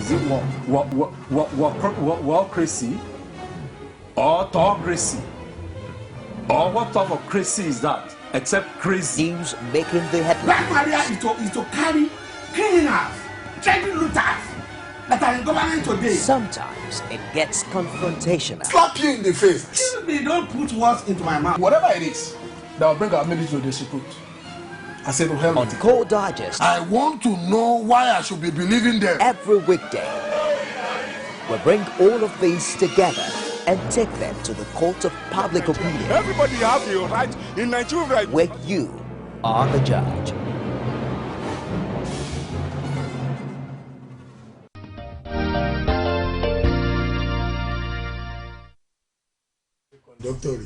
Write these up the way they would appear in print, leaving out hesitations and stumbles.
Is it crazy or autocracy? Or what type of crazy is that? Except crazy. News making the headlines. Black Maria is to carry criminals, trading looters that are in government today. Sometimes it gets confrontational. Slap you in the face. Excuse me, don't put words into my mouth. Whatever it is that will bring our military to the secret. I said to hell On Core Digest, I want to know why I should be believing them. Every weekday, we bring all of these together and take them to the court of public opinion. Everybody has a right in Nigeria, right? Where you are the judge. Doctor.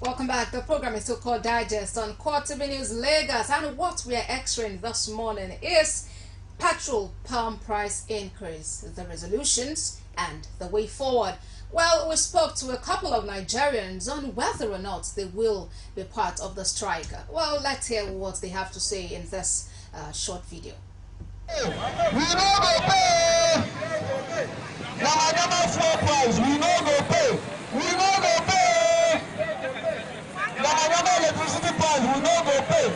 Welcome back. The program is so-called Digest on Core TV News Lagos, and what we are extracting this morning is petrol palm price increase, the resolutions and the way forward. Well, we spoke to a couple of Nigerians on whether or not they will be part of the strike. Well, let's hear what they have to say in this short video. We no go pay. Now I never floor price. We no go pay. We no go pay. Now I never electricity price. We no go pay.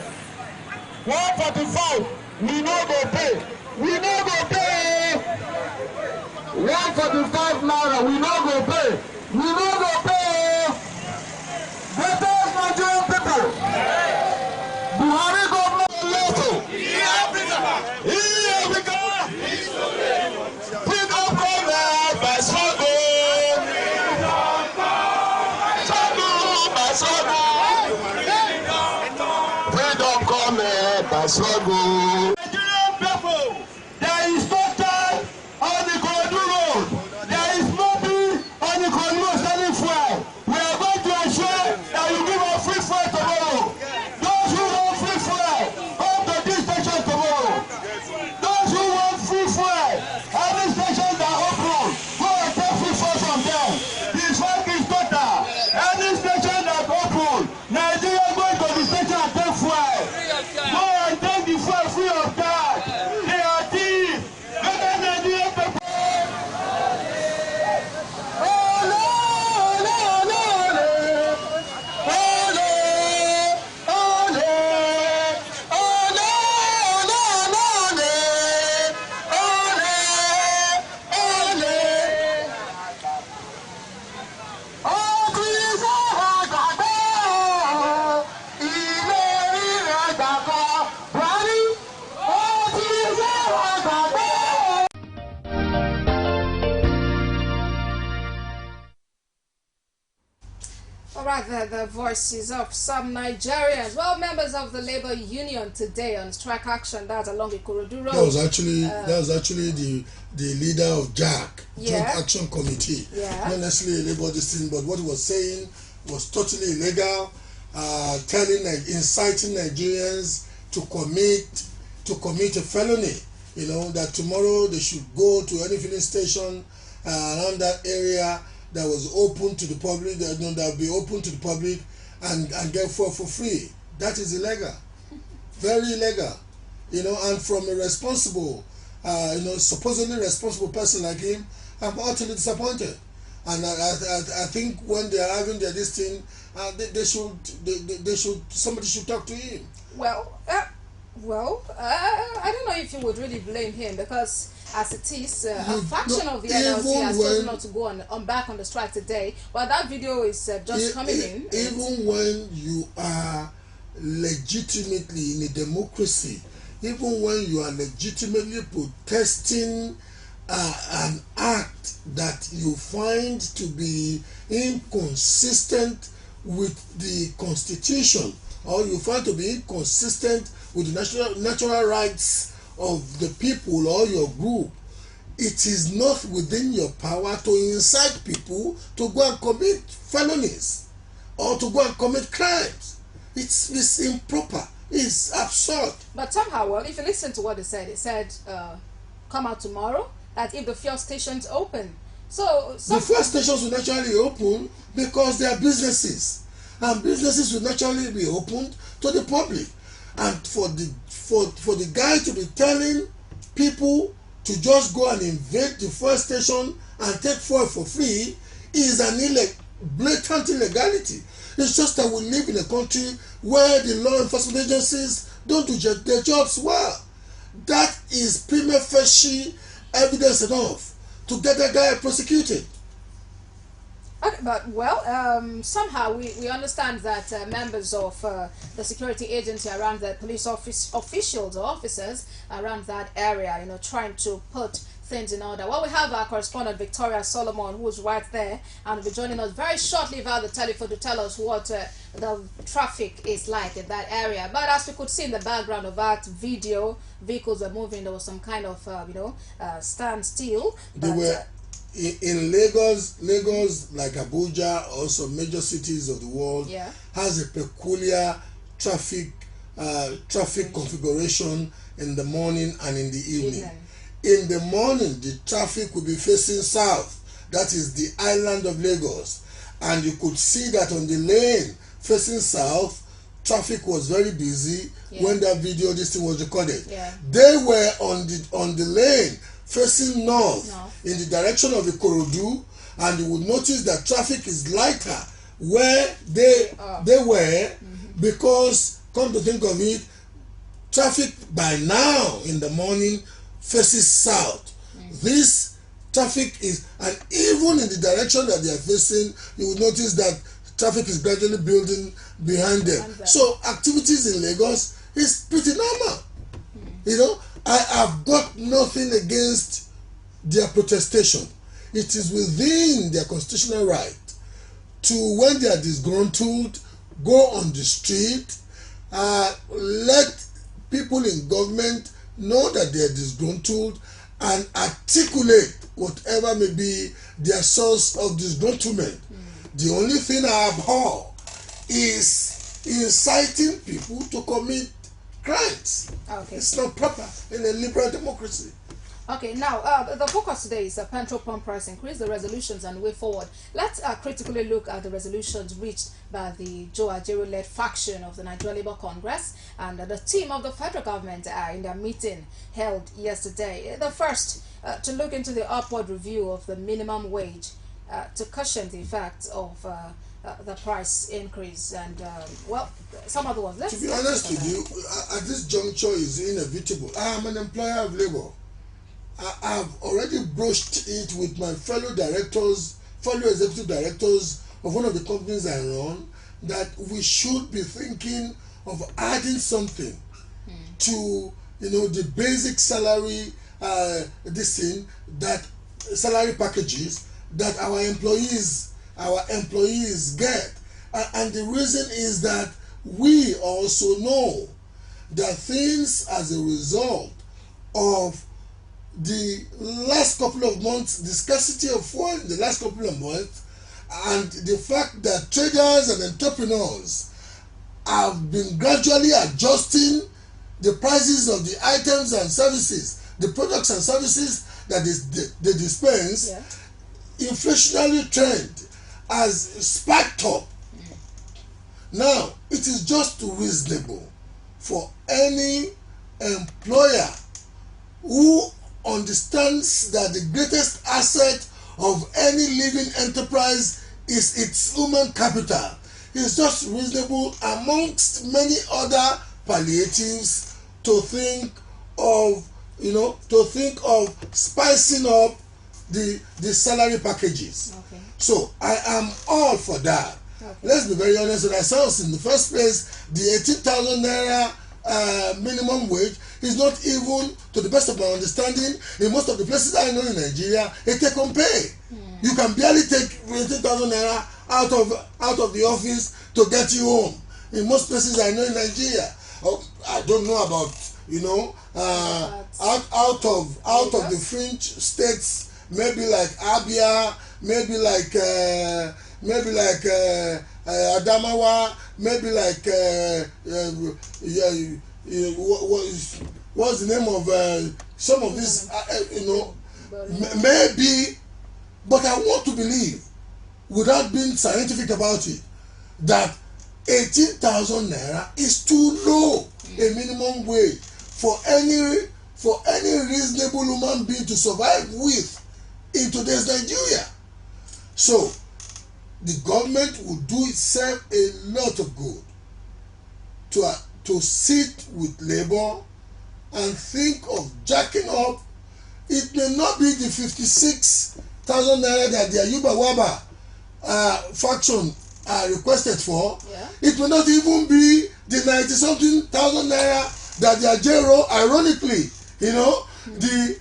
145. We no go pay. We no go pay. 145 naira. We no go pay. We no go pay. Greatest Nigerian people. Buhari government local. Struggle. Nigerian people, there is total on the Korodu road. There is nothing on the Korodu road selling fuel. We are going to ensure that you give us free fuel tomorrow. Those who want free fuel, come to this station tomorrow. Those who want free fuel, every station that open, go and take free fuel from them. The strike is total. Any station that open, Nigeria going to the station and take fuel. Free of God. They are thieves. Let them Nigerian people. The voices of some Nigerians. Well, members of the labor union today on strike action. That's along the Ikorodu Road. That was actually the leader of JAC, Joint Action Committee. Yeah. Not necessarily a labor this thing, but what he was saying was totally illegal. Inciting Nigerians to commit a felony. You know, that tomorrow they should go to any filling station around that area that was open to the public, that will be open to the public and get fuel for free. That is illegal, very illegal. You know, and from a responsible, supposedly responsible person like him, I'm utterly disappointed. And I think when they are having this thing, somebody should talk to him. Well, I don't know if you would really blame him, because as it is, a faction of the NLC has chosen not to go on back on the strike today. Well, that video is just coming in. Even when you are legitimately in a democracy, even when you are legitimately protesting an act that you find to be inconsistent with the Constitution, or you find to be inconsistent with the natural rights of the people or your group, it is not within your power to incite people to go and commit felonies or to go and commit crimes. It's improper. It's absurd. But somehow, well, if you listen to what he said, come out tomorrow, that if the fuel stations open. So the fuel stations will naturally open because they are businesses. And businesses will naturally be opened to the public. And for the guy to be telling people to just go and invade the fuel station and take fuel for free is an blatant illegality. It's just that we live in a country where the law enforcement agencies don't do their jobs well. That is prima facie evidence enough to get that guy prosecuted. Okay, but well, somehow we understand that members of the security agency around the police officials or officers around that area, you know, trying to put things in order. Well, we have our correspondent Victoria Solomon, who's right there and will be joining us very shortly via the telephone to tell us what the traffic is like in that area. But as we could see in the background of that video, vehicles were moving. There was some kind of standstill. They were in Lagos, like Abuja, also major cities of the world, has a peculiar traffic configuration in the morning and in the evening. In the morning, the traffic will be facing south. That is the island of Lagos. And you could see that on the lane facing south, traffic was very busy when that video, this thing was recorded. They were on the lane facing north in the direction of Ikorodu, and you would notice that traffic is lighter where they were, because, come to think of it, traffic by now in the morning faces south. This traffic is, and even in the direction that they are facing, you will notice that traffic is gradually building behind them. So activities in Lagos is pretty normal. You know, I have got nothing against their protestation. It is within their constitutional right to, when they are disgruntled, go on the street, let people in government know that they are disgruntled and articulate whatever may be their source of disgruntlement. The only thing I abhor is inciting people to commit crimes. It's not proper in a liberal democracy. Okay, now the focus today is petrol pump price increase, the resolutions and way forward. Let's critically look at the resolutions reached by the Joe Ajaero-led faction of the Nigeria Labour Congress and the team of the federal government in their meeting held yesterday. The first, to look into the upward review of the minimum wage to cushion the effects of the price increase, and well, some other ones. To be honest with you, at this juncture is inevitable. I am an employer of labor. I have already broached it with my fellow executive directors of one of the companies I run, that we should be thinking of adding something to, you know, the basic salary, salary packages that our employees get. And the reason is that we also know that things, as a result of the last couple of months, the scarcity of fuel in the last couple of months, and the fact that traders and entrepreneurs have been gradually adjusting the prices of the items and services, the products and services that they dispense, inflationary trend has spiked up. Now, it is just reasonable for any employer who understands that the greatest asset of any living enterprise is its human capital. It's just reasonable, amongst many other palliatives, to think of, spicing up the salary packages. So I am all for that. Let's be very honest with ourselves. In the first place, the 18,000 naira minimum wage is not even, to the best of my understanding, in most of the places I know in Nigeria, a take-home pay. You can barely take 18,000 naira out of the office to get you home. In most places I know in Nigeria, I don't know about, out of the fringe states, maybe like Abia, maybe like Adamawa, maybe like what's the name of some of these, maybe, but I want to believe, without being scientific about it, that 18,000 naira is too low a minimum wage for any for any reasonable human being to survive with in today's Nigeria. So the government would do itself a lot of good to sit with labor and think of jacking up. It may not be the 56,000 naira that the Ayuba Waba faction requested for. Yeah. It may not even be the 90-something thousand naira that the Ajero, ironically, the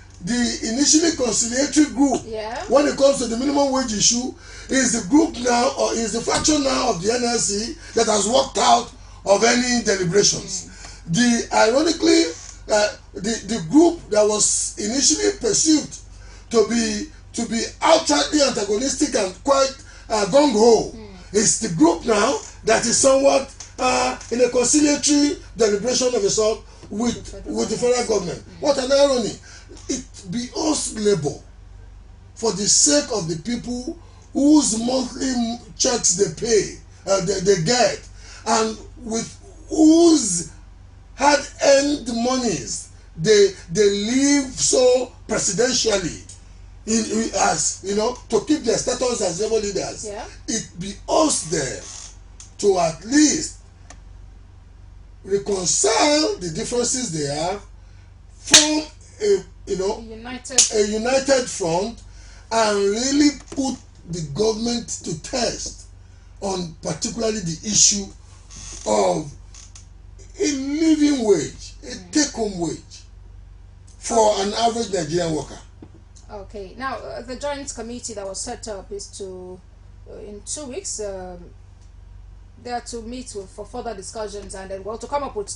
initially conciliatory group, when it comes to the minimum wage issue, is the group now, or is the faction now of the NLC that has walked out of any deliberations. Ironically, the group that was initially perceived to be outrightly antagonistic and quite gung-ho is the group now that is somewhat in a conciliatory deliberation of a sort with the federal government. What an irony. It behoves labor, for the sake of the people whose monthly checks they pay, they get, and with whose hard-earned monies they live so presidentially, as to keep their status as labor leaders. It behoves them to at least reconcile the differences they have, form a united front, and really put the government to test on particularly the issue of a living wage, a take-home wage for an average Nigerian worker. Okay, now the joint committee that was set up is to, in 2 weeks, they are to meet for further discussions and then to come up with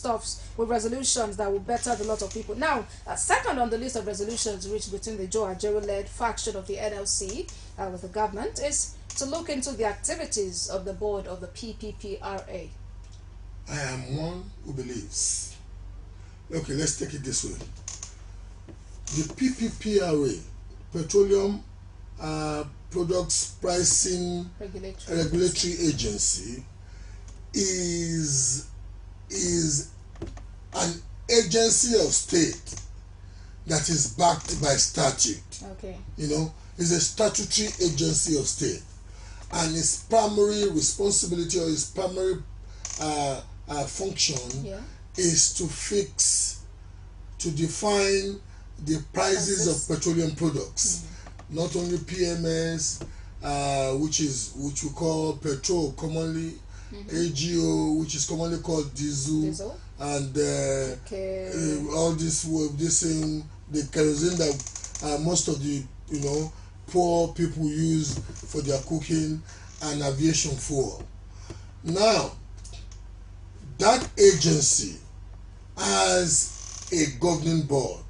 with resolutions that will better the lot of people. Now, second on the list of resolutions reached between the Joe Ajero-led faction of the NLC with the government is to look into the activities of the board of the PPPRA. I am one who believes. Okay, let's take it this way. The PPPRA, Petroleum Products Pricing Regulatory Agency, is an agency of state that is backed by statute. Okay. Is a statutory agency of state, and its primary responsibility, or its primary function, is to define the prices of petroleum products, not only PMS, which we call petrol commonly, AGO, which is commonly called diesel. And all this thing, the kerosene that most of the poor people use for their cooking, and aviation fuel. Now, that agency has a governing board.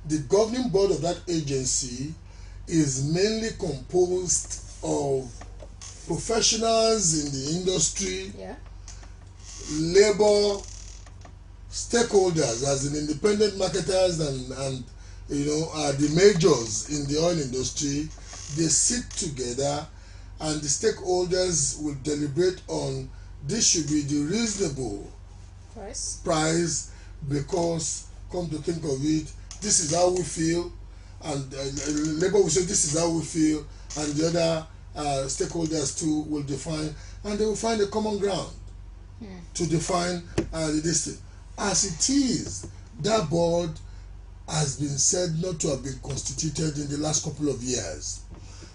The governing board of that agency is mainly composed of professionals in the industry, labor stakeholders, as in independent marketers and the majors in the oil industry. They sit together, and the stakeholders will deliberate on this should be the reasonable price, because come to think of it, this is how we feel, and labor will say this is how we feel, and the other stakeholders too will define, and they will find a common ground to define this thing. As it is, that board has been said not to have been constituted in the last couple of years.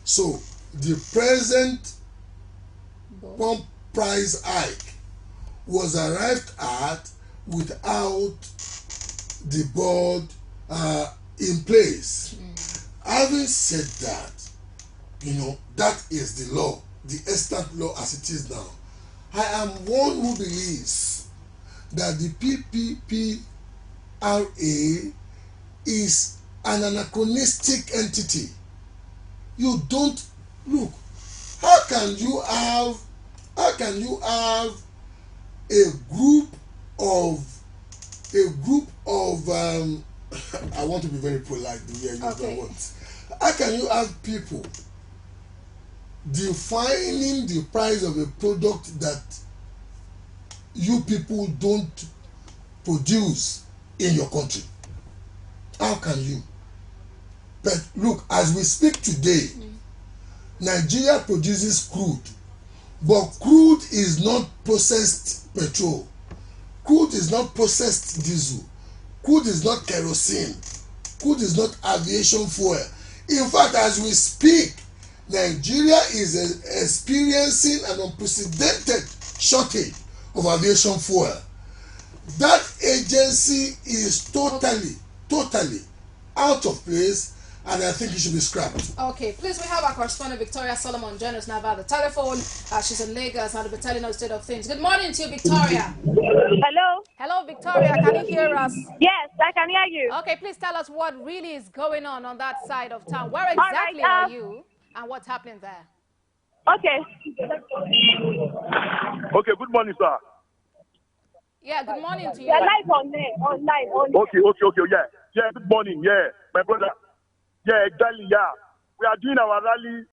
So the present pump price hike was arrived at without the board in place. Having said that, that is the law, the extant law as it is now. I am one who believes that the PPPRA is an anachronistic entity. You don't look. How can you have a group of I want to be very polite the way I use my words. How can you have people defining the price of a product that you people don't produce in your country? How can you? But look, as we speak today, Nigeria produces crude, but crude is not processed petrol. Crude is not processed diesel. Crude is not kerosene. Crude is not aviation fuel. In fact, as we speak, Nigeria is experiencing an unprecedented shortage of aviation fuel. That agency is totally out of place, and I think it should be scrapped. Okay, please, we have our correspondent Victoria Solomon join us now via the telephone. She's in Lagos and will be telling us the state of things. Good morning to you, Victoria. Hello? Hello, Victoria. Can you hear us? Yes, I can hear you. Okay, please tell us what really is going on that side of town. Where exactly are you and what's happening there? Okay. Okay, good morning, sir. Yeah, good morning to you. You're live on there. Okay, yeah. Yeah, good morning, yeah. My brother. Yeah, exactly, yeah. We are doing our rally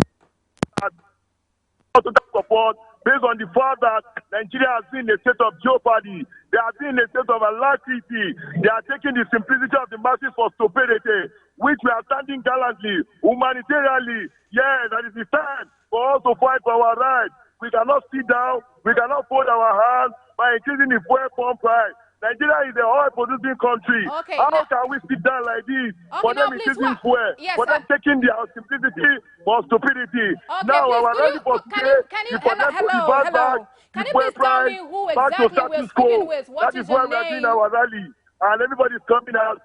to support based on the fact that Nigeria has been in a state of jeopardy. They have been in a state of alacrity. They are taking the simplicity of the masses for stupidity, which we are standing gallantly, humanitarianly. Yeah, that is the time for us to fight for our rights. We cannot sit down. We cannot fold our hands by increasing the fuel pump price. Nigeria is a oil-producing country. Okay, How can we sit down like this for them increasing fuel, for them taking their simplicity for stupidity? Okay, now please, our rally for today is for them to revert back Can the you fuel please tell price me who back to exactly we're status speaking quo. with? What That is is why your we are doing name? our rally, and everybody's coming out.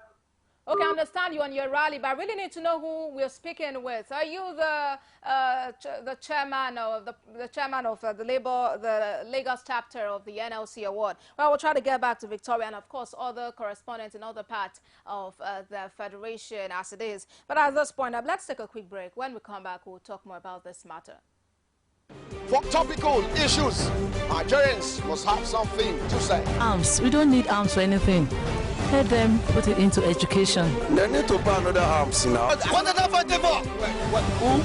Okay, I understand you on your rally, but I really need to know who we're speaking with. Are you the chairman of the Lagos chapter of the NLC Award? Well, we'll try to get back to Victoria and, of course, other correspondents in other parts of the federation as it is. But at this point, let's take a quick break. When we come back, we'll talk more about this matter. For topical issues, Nigerians must have something to say. Arms. We don't need arms for anything. Let them put it into education. They need to buy another arms now. What are they fighting for? Who?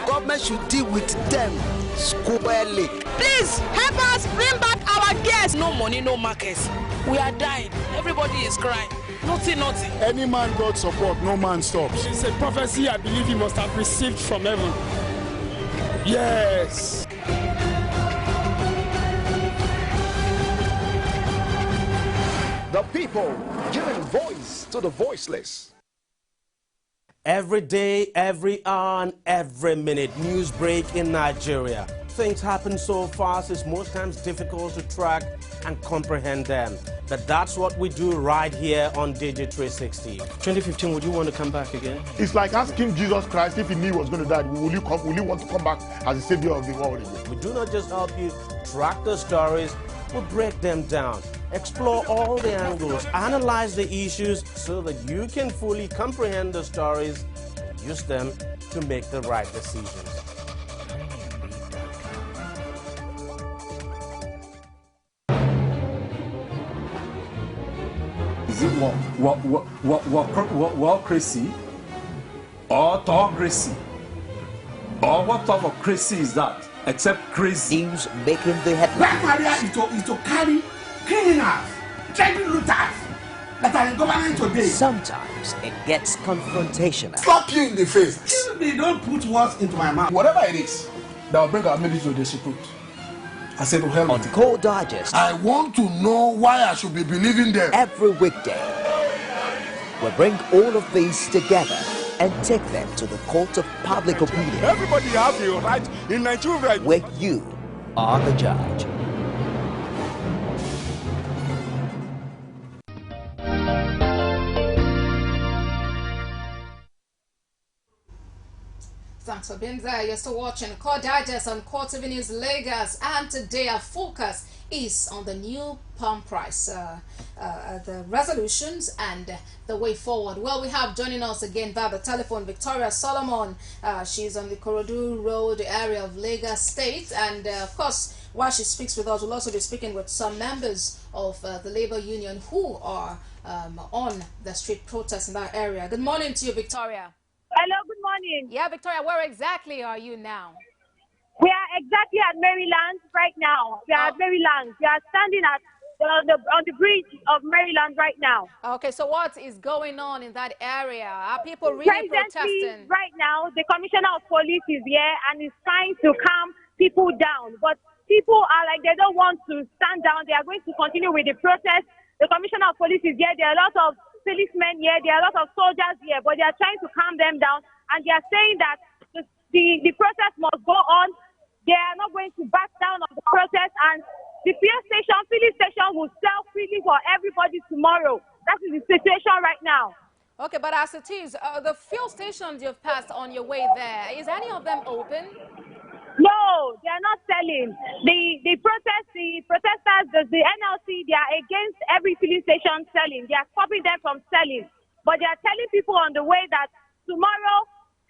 Government should deal with them squarely. Please help us bring back our guests. No money, no markets. We are dying. Everybody is crying. Nothing. Any man God support, no man stops. It's a prophecy I believe he must have received from heaven. Yes. The people giving voice to the voiceless. Every day, every hour, and every minute, news break in Nigeria. Things happen so fast, it's most times difficult to track and comprehend them. But that's what we do right here on Digi360. 2015, would you want to come back again? It's like asking Jesus Christ if he knew he was going to die, will you want to come back as the savior of the world again? We do not just help you track the stories, we break them down, explore all the angles, analyze the issues so that you can fully comprehend the stories and use them to make the right decisions. Is it crazy or autocracy? Or what type of crazy is that? Except crazy. News making the headlines. Black Maria is to carry criminals, treasure looters that are in government today. Sometimes it gets confrontational. Slap you in the face. They don't put words into my mouth. Whatever it is that will bring our military to the recruit. I said to hell on Code Digest. I want to know why I should be believing them. Every weekday, we bring all of these together and take them to the court of public opinion. Everybody has a right in Nigeria. Where you are the judge. Thanks for being there. You're still watching Core Digest on Core TV News Lagos, and today our focus is on the new palm price, the resolutions and the way forward. Well, we have joining us again via the telephone Victoria Solomon. She's on the Korodu Road area of Lagos State, and of course, while she speaks with us, we'll also be speaking with some members of the labor union who are on the street protest in that area. Good morning to you, Victoria. Hello, good morning. Yeah, Victoria, where exactly are you now? We are exactly at Maryland right now. We are at Maryland. We are standing at on the bridge of Maryland right now. Okay, so what is going on in that area? Are people really Presently, protesting? right now, the commissioner of police is here and is trying to calm people down. But people are like, they don't want to stand down. They are going to continue with the protest. The commissioner of police is here. There are a lot of policemen here. There are a lot of soldiers here. But they are trying to calm them down. And they are saying that the protest must go on. They are not going to back down on the protest. And the filling station will sell freely for everybody tomorrow. That is the situation right now. Okay, but as it is, the fuel stations you've passed on your way there, is any of them open? No, they are not selling. The protesters, the NLC, they are against every filling station selling. They are stopping them from selling. But they are telling people on the way that tomorrow,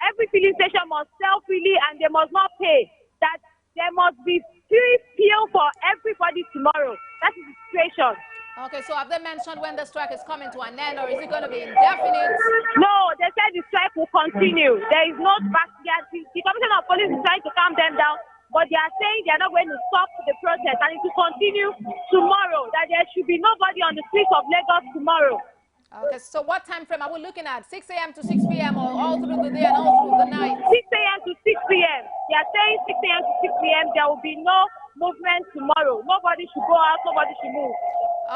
every filling station must sell freely and they must not pay. That there must be free fuel for everybody tomorrow. That is the situation. Okay, so have they mentioned when the strike is coming to an end, or is it going to be indefinite? No, they said the strike will continue. There is no back. The commissioner of police is trying to calm them down, but they are saying they are not going to stop the protest and it will continue tomorrow, that there should be nobody on the streets of Lagos tomorrow. Okay, so what time frame are we looking at? 6 a.m. to 6 p.m. or all through the day and all through the night? 6 a.m. to 6 p.m. They are saying 6 a.m. to 6 p.m. There will be no movement tomorrow. Nobody should go out. Nobody should move.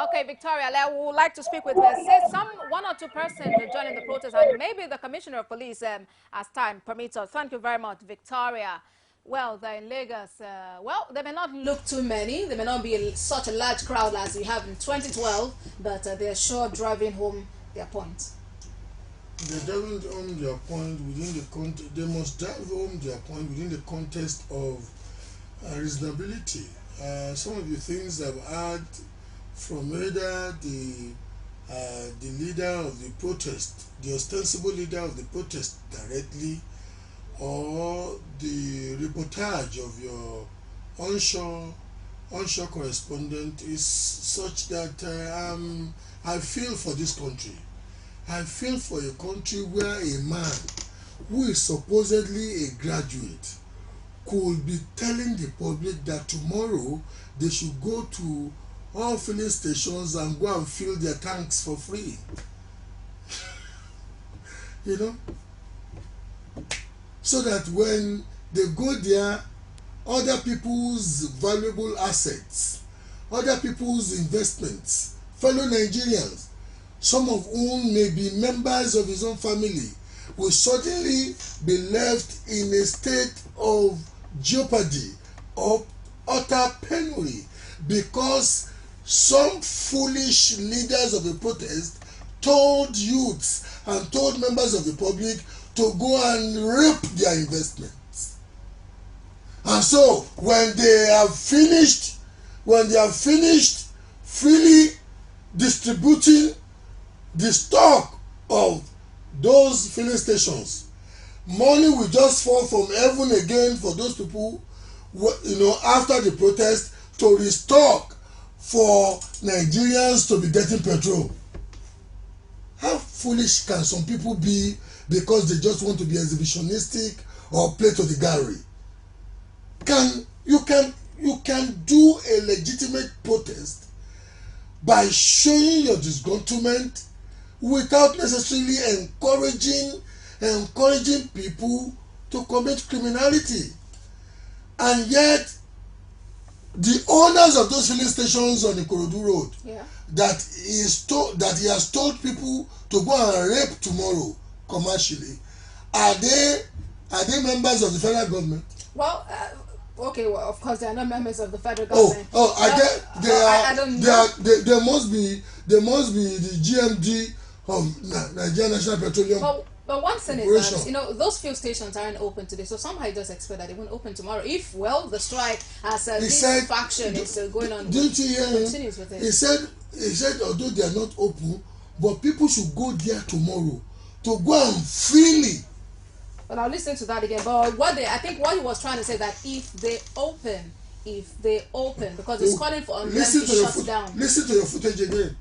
Okay, Victoria, I would like to speak with her. Say one or two persons joining the protest, and maybe the commissioner of police as time permits us. Thank you very much, Victoria. Well, they're in Lagos. Well, they may not look too many. They may not be such a large crowd as we have in 2012, but they're sure driving home their point. They're driving home their point within the context. They must drive home their point within the context of reasonability. Some of the things I've heard from either the leader of the protest, the ostensible leader of the protest directly, or the reportage of your onshore correspondent is such that I feel for this country. I feel for a country where a man who is supposedly a graduate could be telling the public that tomorrow they should go to all filling stations and go and fill their tanks for free. You know? So that when they go there, other people's valuable assets, other people's investments, fellow Nigerians, some of whom may be members of his own family, will suddenly be left in a state of jeopardy or utter penury because some foolish leaders of the protest told youths and told members of the public to go and rape their investments. And so when they have finished freely distributing the stock of those filling stations, money will just fall from heaven again for those people, you know, after the protest to restock for Nigerians to be getting petrol. How foolish can some people be because they just want to be exhibitionistic or play to the gallery? You can do a legitimate protest by showing your disgruntlement without necessarily encouraging people to commit criminality. And yet the owners of those filling stations on the Ikorodu Road, that he has told people to go and rape tomorrow commercially, are they members of the federal government? Well, okay, well, of course they are not members of the federal government. I don't know. They must be the GMD of Nigerian National Petroleum. But one thing is that, you know, those fuel stations aren't open today, so somehow I just expect that they won't open tomorrow. If, well, the strike as this faction is going on, didn't you hear him? Continues with it. He said although they are not open, but people should go there tomorrow to go and freely. But I'll listen to that again. But I think what he was trying to say that if they open, because it's calling for them to shut down. Listen to your footage again.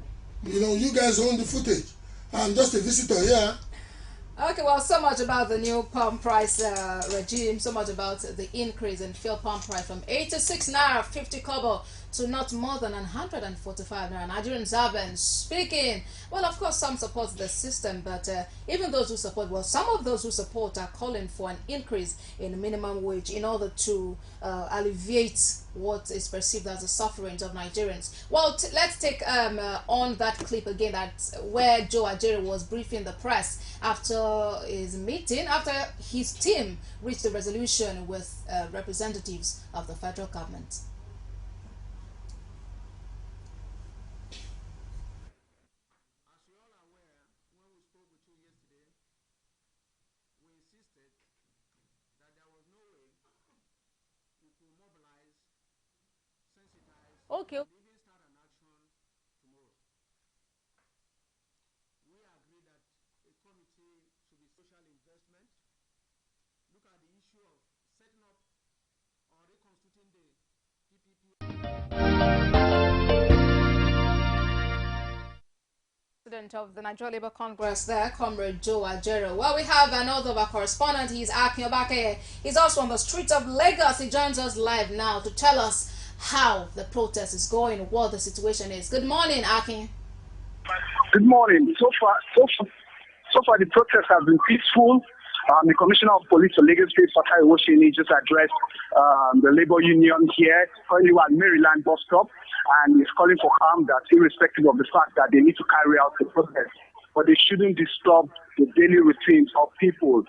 You know, you guys own the footage. I'm just a visitor here. Okay, well, so much about the new pump price regime, so much about the increase in fuel pump price from 86 naira 50 kobo to not more than 145 naira. Nigerians have been speaking. Well, of course, some support the system, but even those who support, well, some of those who support are calling for an increase in the minimum wage in order to alleviate what is perceived as the sufferings of Nigerians. Well, let's take on that clip again, that where Joe Ajero was briefing the press after his meeting, after his team reached a resolution with representatives of the federal government. Okay. President of the Nigeria Labour Congress there, Comrade Joe Ajero. Well, we have another of our correspondent. He's Akin Obake. He's also on the streets of Lagos. He joins us live now to tell us how the protest is going, what the situation is. Good morning, Akin. Good morning. So far the protest has been peaceful. The Commissioner of Police for Lagos State, Fatai Owoshini, just addressed the labor union here, currently at Maryland bus stop, and is calling for calm, that irrespective of the fact that they need to carry out the protest, but they shouldn't disturb the daily routines of people,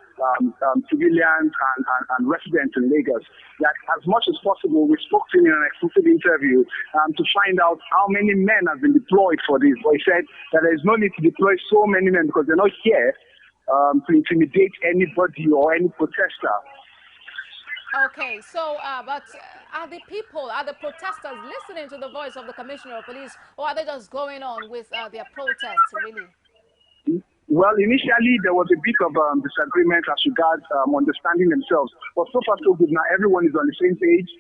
civilians and residents in Lagos. That as much as possible, we spoke to him in an exclusive interview to find out how many men have been deployed for this. But he said that there is no need to deploy so many men because they're not here to intimidate anybody or any protester. Okay, so, but are the protesters listening to the voice of the Commissioner of Police, or are they just going on with their protests, really? Well, initially there was a bit of disagreement as regards understanding themselves, but so far so good. Now everyone is on the same page.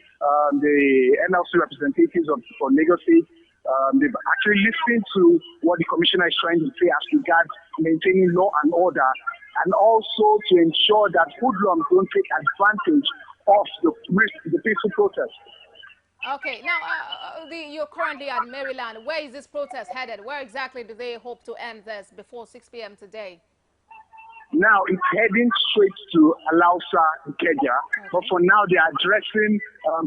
The NLC representatives for Lagos State, they've actually listened to what the commissioner is trying to say as regards maintaining law and order, and also to ensure that hoodlums don't take advantage of the peaceful protest. Okay, now you're currently at Maryland. Where is this protest headed? Where exactly do they hope to end this before 6 p.m. today? Now it's heading straight to Alausa in Kenya, but for now they are addressing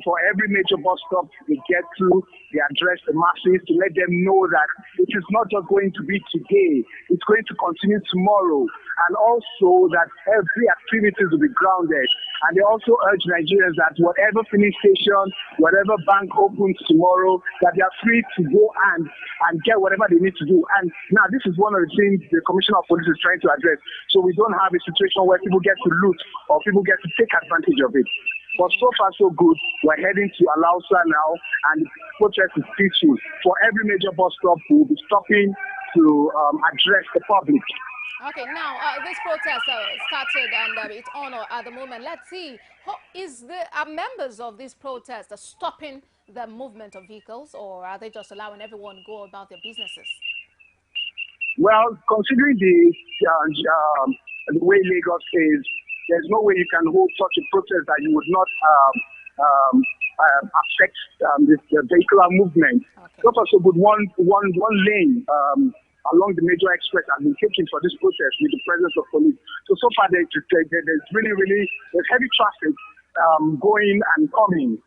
for every major bus stop they get to, they address the masses to let them know that it is not just going to be today, it's going to continue tomorrow, and also that every activity will be grounded. And they also urge Nigerians that whatever filling station, whatever bank opens tomorrow, that they are free to go and get whatever they need to do. And now this is one of the things the Commissioner of Police is trying to address. So we don't have a situation where people get to loot or people get to take advantage of it. But so far so good. We're heading to Alausa now, and the protest is peaceful. For every major bus stop, we'll be stopping to address the public. Okay, now this protest started and it's on at the moment. Let's see, are members of this protest stopping the movement of vehicles, or are they just allowing everyone to go about their businesses? Well, considering the way Lagos is, there's no way you can hold such a protest that you would not affect the vehicular movement. Okay. So far so good. One lane along the major express has been taken for this protest with the presence of police. So far there's there's heavy traffic going and coming.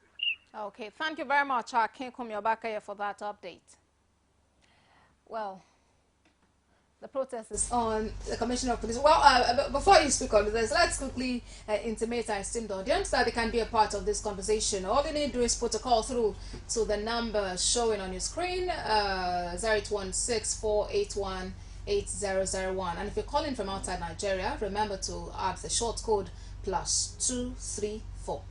Okay, thank you very much, Akin Obake, for that update. Well, the protest is on. The Commissioner of Police. Well, before you speak on this, let's quickly intimate our esteemed audience that they can be a part of this conversation. All you need to do is put a call through to the number showing on your screen, 0816-481-8001. And if you're calling from outside Nigeria, remember to add the short code +234.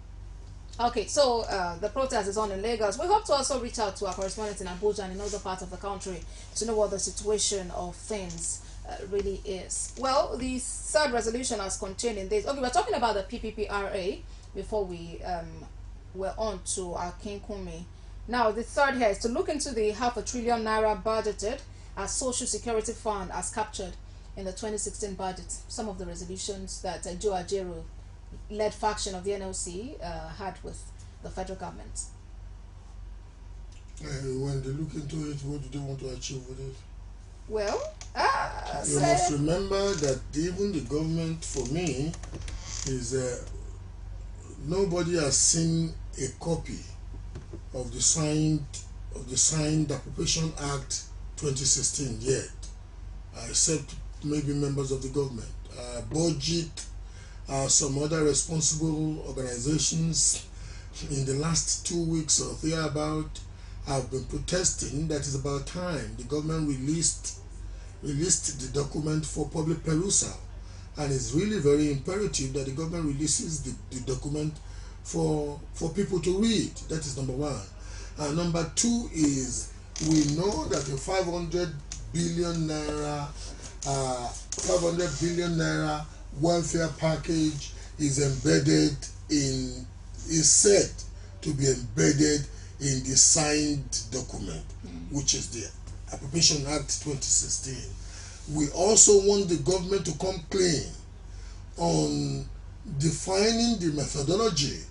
Okay, so the protest is on in Lagos. We hope to also reach out to our correspondents in Abuja and in other parts of the country to know what the situation of things really is. Well, the third resolution as contained in this. Okay, we're talking about the PPPRA before we were on to our King Kumi. Now, the third here is to look into the ₹500 billion budgeted as Social Security Fund as captured in the 2016 budget. Some of the resolutions that Joe Ajero led faction of the NLC had with the federal government. When they look into it, what do they want to achieve with it? Well, you must remember that even the government, for me, is nobody has seen a copy of the signed Appropriation Act 2016 yet, except maybe members of the government. Budget, some other responsible organizations in the last 2 weeks or thereabout have been protesting that it's about time the government released the document for public perusal, and it's really very imperative that the government releases the document for people to read. That is number one. Number two is, we know that the 500 billion naira welfare package is said to be embedded in the signed document, which is the Appropriation Act 2016. We also want the government to come clean on defining the methodology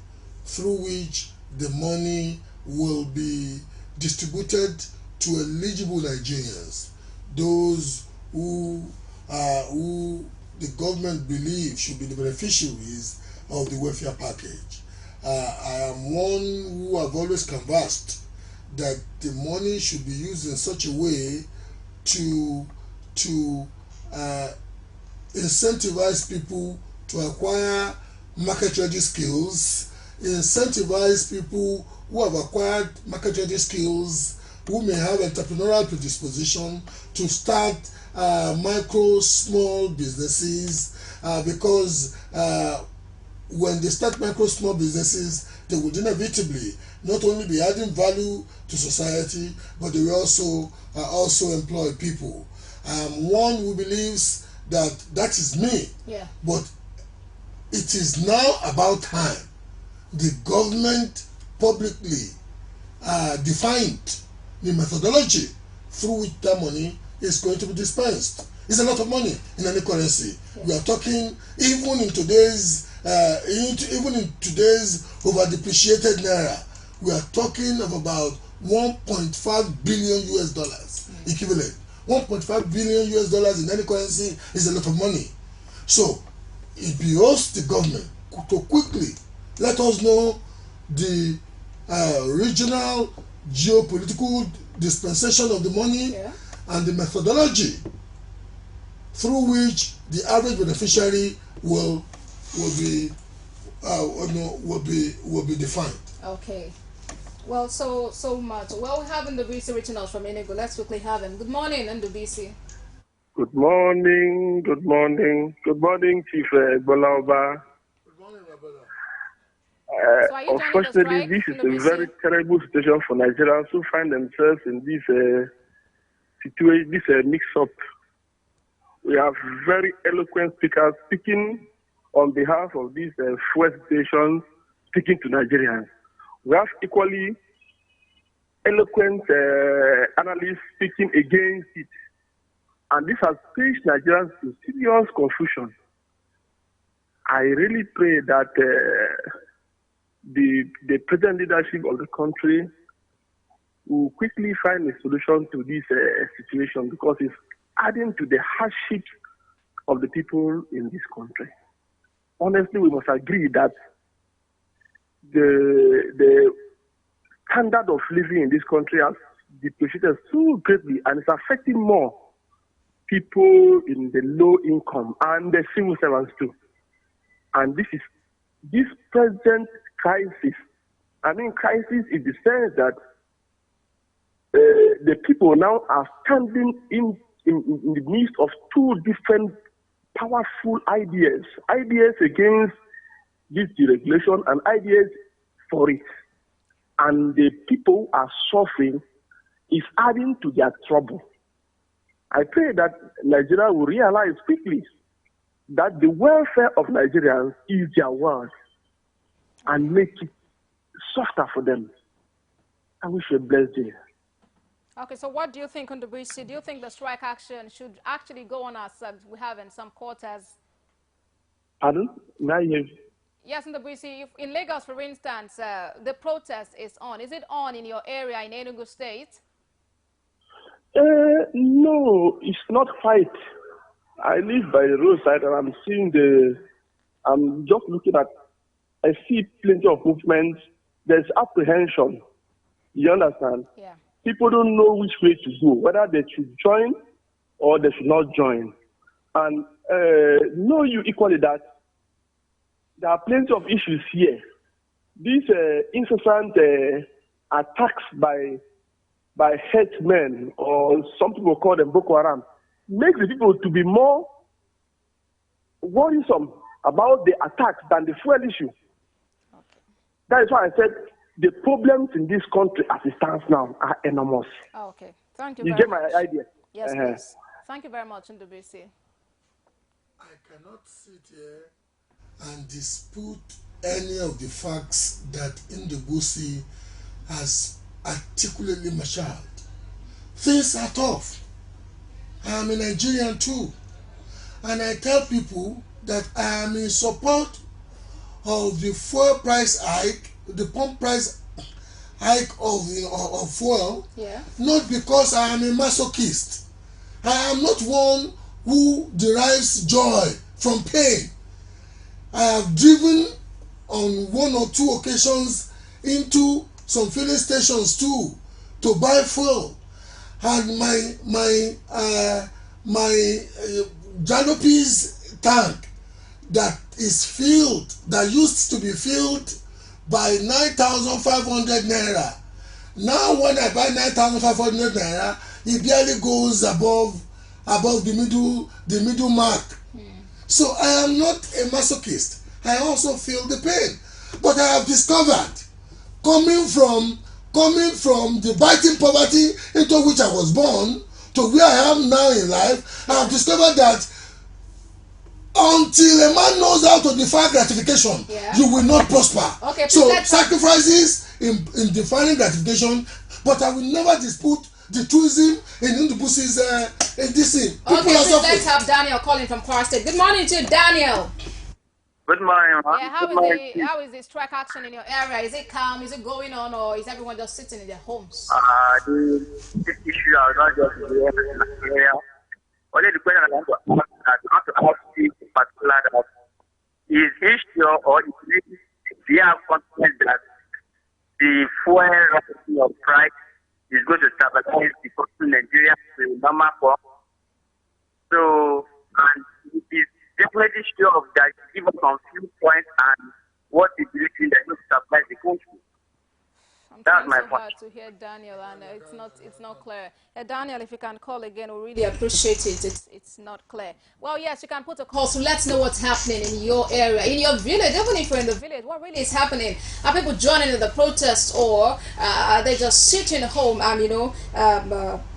through which the money will be distributed to eligible Nigerians, those who the government believes should be the beneficiaries of the welfare package. I am one who have always canvassed that the money should be used in such a way to incentivize people to acquire market-ready skills, incentivize people who have acquired market-ready skills, who may have entrepreneurial predisposition, to start micro, small businesses, because when they start micro, small businesses, they would inevitably not only be adding value to society, but they will also employ people. One who believes that is me. Yeah. But it is now about time the government publicly defined the methodology through which that money is going to be dispensed. It's a lot of money in any currency. Yeah. We are talking even in today's over depreciated naira, we are talking of about 1.5 billion US dollars equivalent. 1.5 billion US dollars in any currency is a lot of money. So it behoves the government to quickly let us know the regional geopolitical dispensation of the money, and the methodology through which the average beneficiary will be defined. Okay. Well, so much. Well, we have Ndubisi reaching us from Enugu. Let's quickly have him. Good morning, Ndubisi. Good morning, Chief GBOLA. Good morning, my brother. Unfortunately, this is a very terrible situation for Nigerians who find themselves in this situation, this mix-up. We have very eloquent speakers speaking on behalf of this fuel situation, speaking to Nigerians. We have equally eloquent analysts speaking against it. And this has placed Nigerians in serious confusion. I really pray that the present leadership of the country will quickly find a solution to this situation, because it's adding to the hardship of the people in this country. Honestly, we must agree that the standard of living in this country has depreciated so greatly, and it's affecting more people in the low income and the civil servants too. And this present crisis, crisis in the sense that the people now are standing in the midst of two different powerful ideas against this deregulation and ideas for it. And the people are suffering, is adding to their trouble. I pray that Nigeria will realize quickly that the welfare of Nigerians is their world, and make it softer for them. I wish you a blessed day. Okay, so what do you think on the bridge? Do you think the strike action should actually go on as we have in some quarters? Pardon? Yes, in the BC, in Lagos, for instance, the protest is on. Is it on in your area in Enugu State? No, it's not fight. I live by the roadside and I'm just looking at, I see plenty of movements. There's apprehension. You understand? Yeah. People don't know which way to go, whether they should join or they should not join. And know you equally that there are plenty of issues here. These incessant attacks by headsmen, or some people call them Boko Haram, makes the people to be more worrisome about the attacks than the fuel issue. Okay. That is why I said the problems in this country as it stands now are enormous. Oh, okay. Thank you You very get much. my idea? Yes, please. Thank you very much, Ndubisi. I cannot sit here and dispute any of the facts that Ndubisi has articulately marshaled. Things are tough. I am a Nigerian too. And I tell people that I am in support of the fuel price hike, the pump price hike of fuel, not because I am a masochist. I am not one who derives joy from pain. I have driven on one or two occasions into some filling stations too to buy fuel, and my Jalopies tank that is filled, that used to be filled by 9,500 naira. Now when I buy 9,500 naira, it barely goes above the middle mark. So I am not a masochist. I also feel the pain. But I have discovered, coming from the biting poverty into which I was born to where I am now in life, I have discovered that until a man knows how to define gratification, you will not prosper. Okay, so sacrifices in defining gratification, but I will never dispute the truism in Ndubisi's in this thing. Okay, please let's have Daniel calling from Kwara State. Good morning to you, Daniel. Good morning. Yeah, how is the strike action in your area? Is it calm? Is it going on, or is everyone just sitting in their homes? This issue I was not just in the area. Only the question I want to ask you in particular that is it sure or is it we have confidence that the fuel rising of price is going to stabilize the cost to Nigeria to normal form? So, and it is definitely sure of that, give us some few points and what is the reason that will stabilize the country. I'm That's trying my so point. hard to hear Daniel, and it's not clear. Daniel, if you can call again, we really appreciate it. It's not clear. Well, yes, you can put a call. So let's know what's happening in your area, in your village. Even if you're in the village, what really is happening? Are people joining in the protest, or are they just sitting home and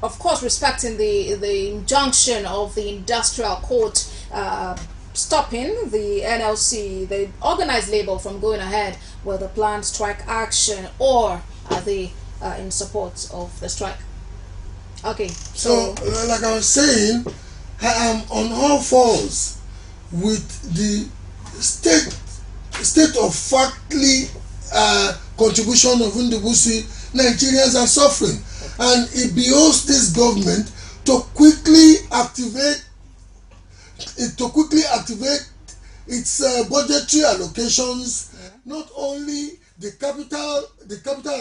of course, respecting the injunction of the industrial court? Stopping the NLC, the organized labor, from going ahead with the planned strike action, or are they in support of the strike? Okay, so like I was saying, I am on all fours with the state of factly contribution of Ndubisi. Nigerians are suffering, and it behoves this government to quickly activate its budgetary allocations, not only the capital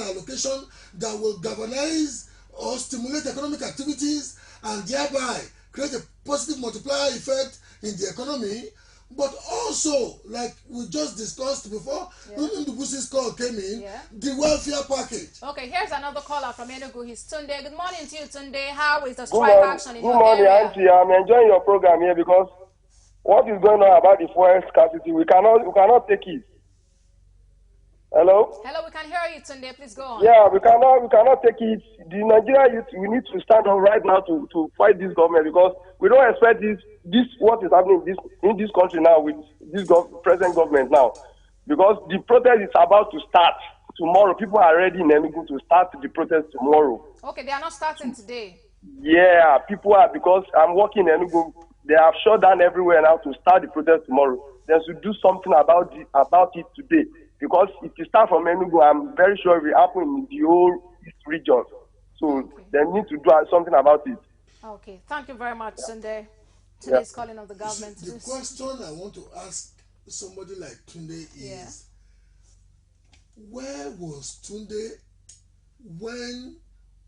allocation that will galvanize or stimulate economic activities and thereby create a positive multiplier effect in the economy, but also, like we just discussed before, when Ndubisi's call came in, the welfare package. Okay, here's another caller from Enugu. He's Tunde. Good morning to you, Tunde. How is the strike action in your area? Good morning, Auntie. I'm enjoying your program here because what is going on about the fuel scarcity, we cannot take it. Hello? Hello, we can hear you, Tunde. Please go on. Yeah, we cannot take it. The Nigerian youth, we need to stand up right now to fight this government, because we don't expect this what is happening in this country now with this present government now. Because the protest is about to start tomorrow. People are ready in Enugu to start the protest tomorrow. Okay, they are not starting today. Yeah, people are, because I'm working in Enugu. They have shut down everywhere now to start the protest tomorrow. they should do something about it today. Because if you start from Enugu, I'm very sure it will happen in the whole East region. So they need to do something about it. Okay, thank you very much, Sunday. Today's calling of the government. The question I want to ask somebody like Tunde is, where was Tunde when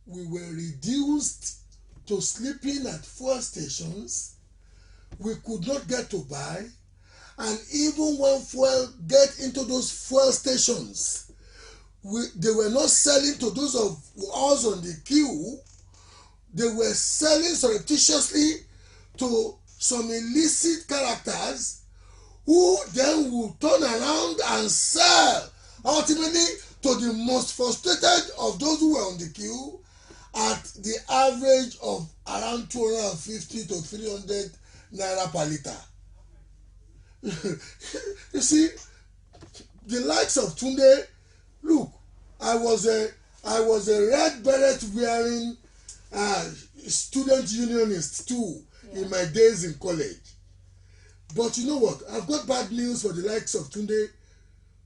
we were reduced to sleeping at fuel stations? We could not get to buy, and even when fuel get into those fuel stations, they were not selling to those of us on the queue. They were selling surreptitiously to some illicit characters who then would turn around and sell ultimately to the most frustrated of those who were on the queue at the average of around 250 to 300 naira per liter. You see, the likes of Tunde, look, I was a red beret wearing student unionist too in my days in college. But you know what? I've got bad news for the likes of Tunde.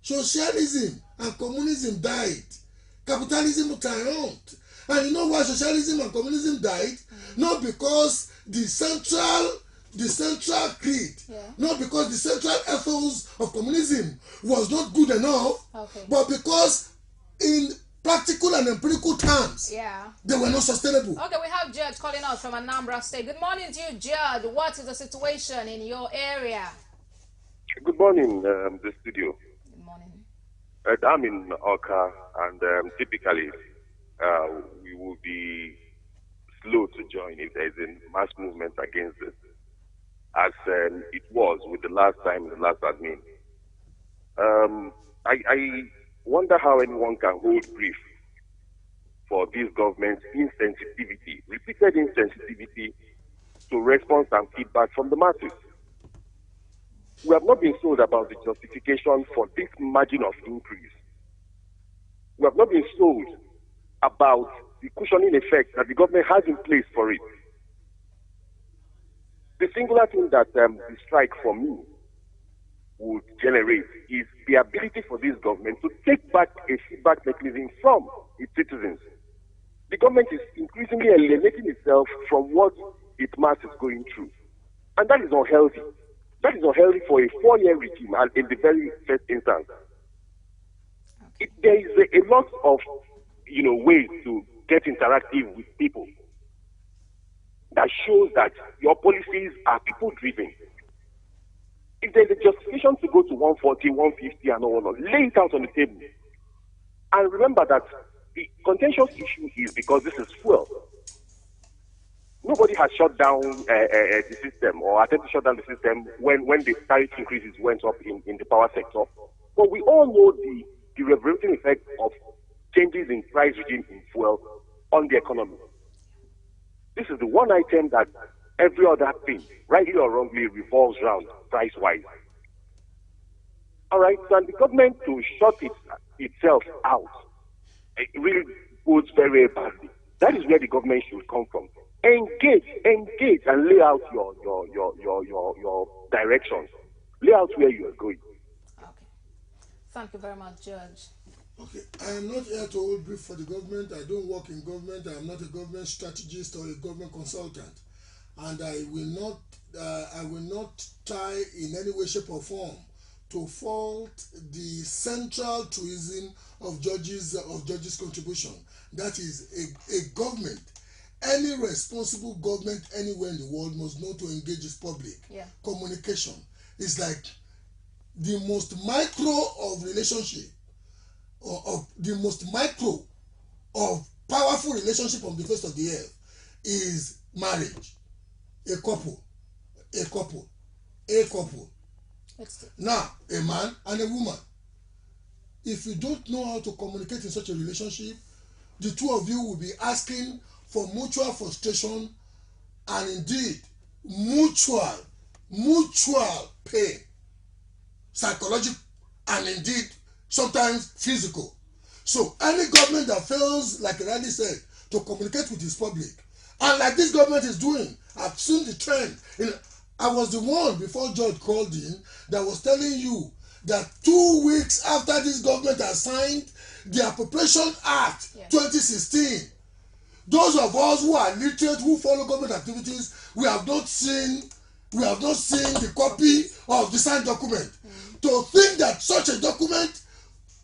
Socialism and communism died. Capitalism triumphed. And you know why socialism and communism died? Not because the central creed, not because the central ethos of communism was not good enough, but because in practical and empirical terms, they were not sustainable. Okay, we have Judge calling us from Anambra State. Good morning to you, Judge. What is the situation in your area? Good morning, the studio. Good morning. I'm in Oka, and typically we will be slow to join if there is a mass movement against this, as it was with the last admin. I wonder how anyone can hold brief for this government's insensitivity, repeated insensitivity to response and feedback from the masses. We have not been told about the justification for this margin of increase. We have not been told about the cushioning effect that the government has in place for it. The singular thing that the strike for me would generate is the ability for this government to take back a feedback mechanism from its citizens. The government is increasingly alienating itself from what its mass is going through. And that is unhealthy. That is unhealthy for a 4-year regime, and in the very first instance. There is a lot of ways to get interactive with people that shows that your policies are people-driven. If there's a justification to go to 140, 150 and all, lay it out on the table. And remember that the contentious issue is because this is fuel. Nobody has shut down the system or attempted to shut down the system when the tariff increases went up in the power sector. But we all know the reverberating effect of changes in price regime in fuel on the economy. This is the one item that every other thing, rightly or wrongly, revolves around price-wise. All right, so and the government to shut itself out, it really goes very badly. That is where the government should come from. Engage, and lay out your directions. Lay out where you are going. Okay. Thank you very much, Judge. Okay, I am not here to hold brief for the government. I don't work in government. I am not a government strategist or a government consultant, and I will not try in any way, shape, or form to fault the central truism of judges' contribution. That is a government. Any responsible government anywhere in the world must know to engage its public. Communication is like the most micro of relationship, or of the most micro of powerful relationship on the face of the earth is marriage. A couple. Now, a man and a woman. If you don't know how to communicate in such a relationship, the two of you will be asking for mutual frustration and indeed mutual pain, psychological and indeed sometimes physical. So any government that fails, like Randy said, to communicate with its public, and like this government is doing, I've seen the trend. I was the one before George called in that was telling you that 2 weeks after this government has signed the Appropriation Act 2016, those of us who are literate, who follow government activities, we have not seen the copy of the signed document. To think that such a document,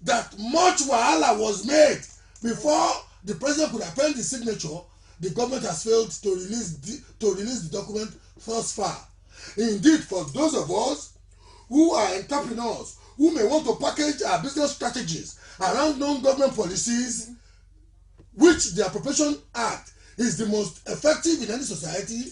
that much wahala was made before the president could append the signature, the government has failed to release the document thus far. Indeed, for those of us who are entrepreneurs, who may want to package our business strategies around non-government policies, which the Appropriation Act is the most effective in any society,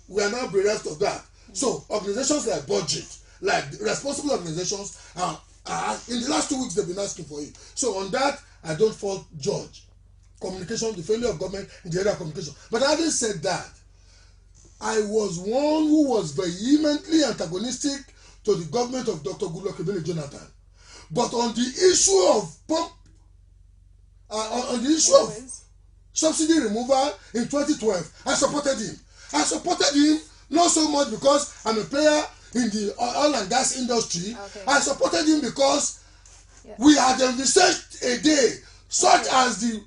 we are now bereft of that. So organizations like Budget, like responsible organizations, in the last 2 weeks they've been asking for it. So on that, I don't fault George. Communication, the failure of government in the area of communication. But having said that, I was one who was vehemently antagonistic to the government of Dr. Goodluck Ebele Jonathan. But on the issue of subsidy removal in 2012, I supported him. I supported him not so much because I'm a player in the oil and gas industry. I supported him because we had envisaged a day such as the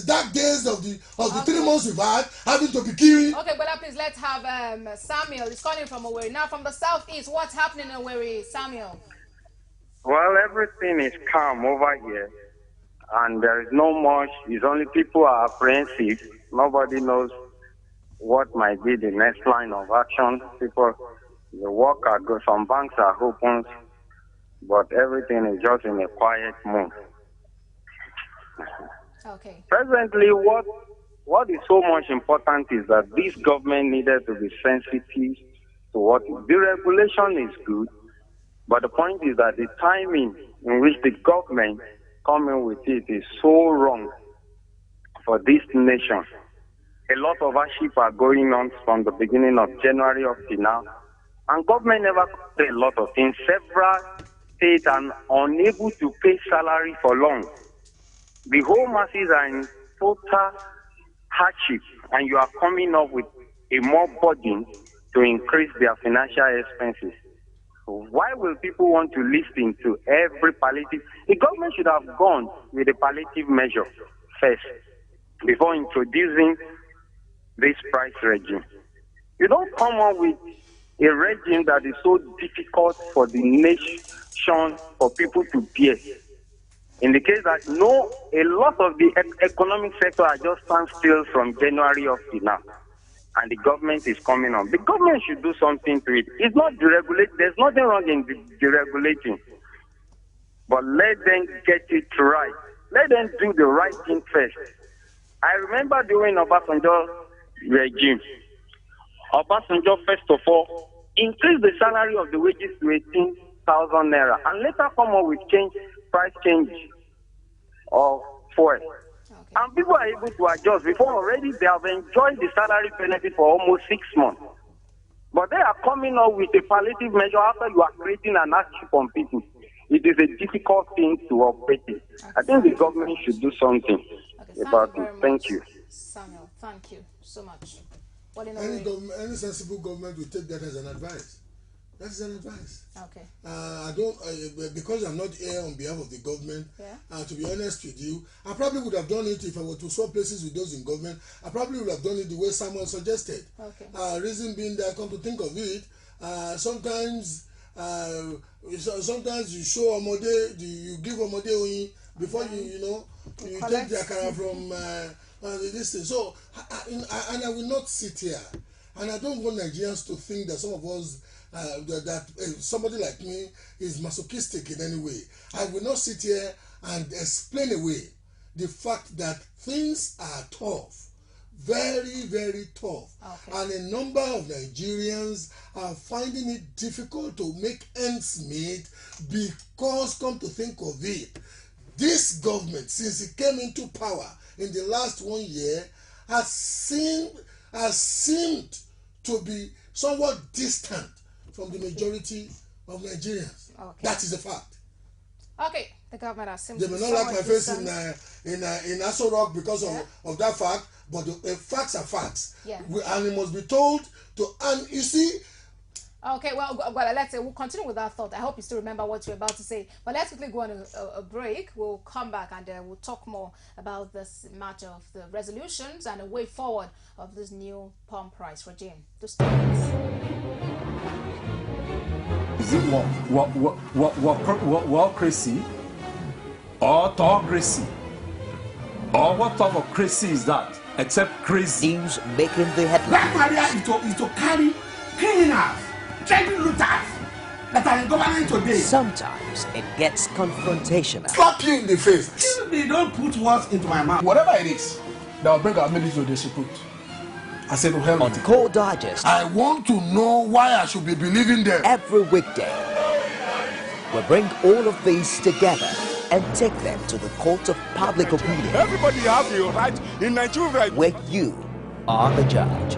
dark days of the 3 months we've had, having to be killing. Okay, but please let's have Samuel. He's calling from Owerri. Now from the southeast, what's happening in Owerri, Samuel? Well, everything is calm over here, and there is no much. It's only people are apprehensive. Nobody knows what might be the next line of action. People, the work are good. Some banks are open, but everything is just in a quiet mood. Okay. Presently, what is so much important is that this government needed to be sensitive to what the regulation is good, but the point is that the timing in which the government coming with it is so wrong for this nation. A lot of hardship are going on from the beginning of January up to now, and government never did a lot of things. Several states are unable to pay salary for long. The whole masses are in total hardship, and you are coming up with a more burden to increase their financial expenses. Why will people want to listen to every palliative? The government should have gone with a palliative measure first before introducing this price regime. You don't come up with a regime that is so difficult for the nation, for people to bear. In the case that a lot of the economic sector are just standstill from January up to now, and the government is coming on. The government should do something to it. It's not deregulated. There's nothing wrong in deregulating, but let them get it right. Let them do the right thing first. I remember during Obasanjo regime, Obasanjo first of all increased the salary of the wages to 18,000 naira, and later come up with price change of fuel. And people are able to adjust. Before already they have enjoyed the salary benefit for almost 6 months. But they are coming up with a palliative measure after you are creating an hardship on people. It is a difficult thing to operate it. I think the government should do something about it. Thank you. Samuel, thank you so much. Any sensible government will take that as an advice. That is an advice. Okay. I don't because I'm not here on behalf of the government. To be honest with you, I probably would have done it if I were to swap places with those in government. I probably would have done it the way Samuel suggested. Okay. Reason being that, come to think of it, sometimes you show Omode, you give Omode Oyin before you take the akara from this thing. So I will not sit here, and I don't want Nigerians to think that some of us. Somebody like me is masochistic in any way. I will not sit here and explain away the fact that things are tough, very, very tough. And a number of Nigerians are finding it difficult to make ends meet because, come to think of it, this government, since it came into power in the last 1 year, has seemed to be somewhat distant from the majority of Nigerians. That is a fact. Okay, the government has They may not like my face in Aso Rock because of that fact, but the facts are facts. And it must be told to. And you see, Okay, well, let's say we'll continue with that thought. I hope you still remember what you're about to say. But let's quickly go on a break. We'll come back and we'll talk more about this matter of the resolutions and the way forward of this new palm price regime. To start with. Is it wallocracy or autocracy? Or what type of crazy is that? Except crazy. News making the headlines. Black Maria is to carry criminals, treasure looters that are in government today. Sometimes it gets confrontational. Slap you in the face. Excuse me, don't put words into my mouth. Whatever it is that will bring our military to disrepute, I said to hell. On Core Digest, I want to know why I should be believing them. Every weekday, we bring all of these together and take them to the court of public opinion. Everybody has a right in Nigeria. Where you are the judge.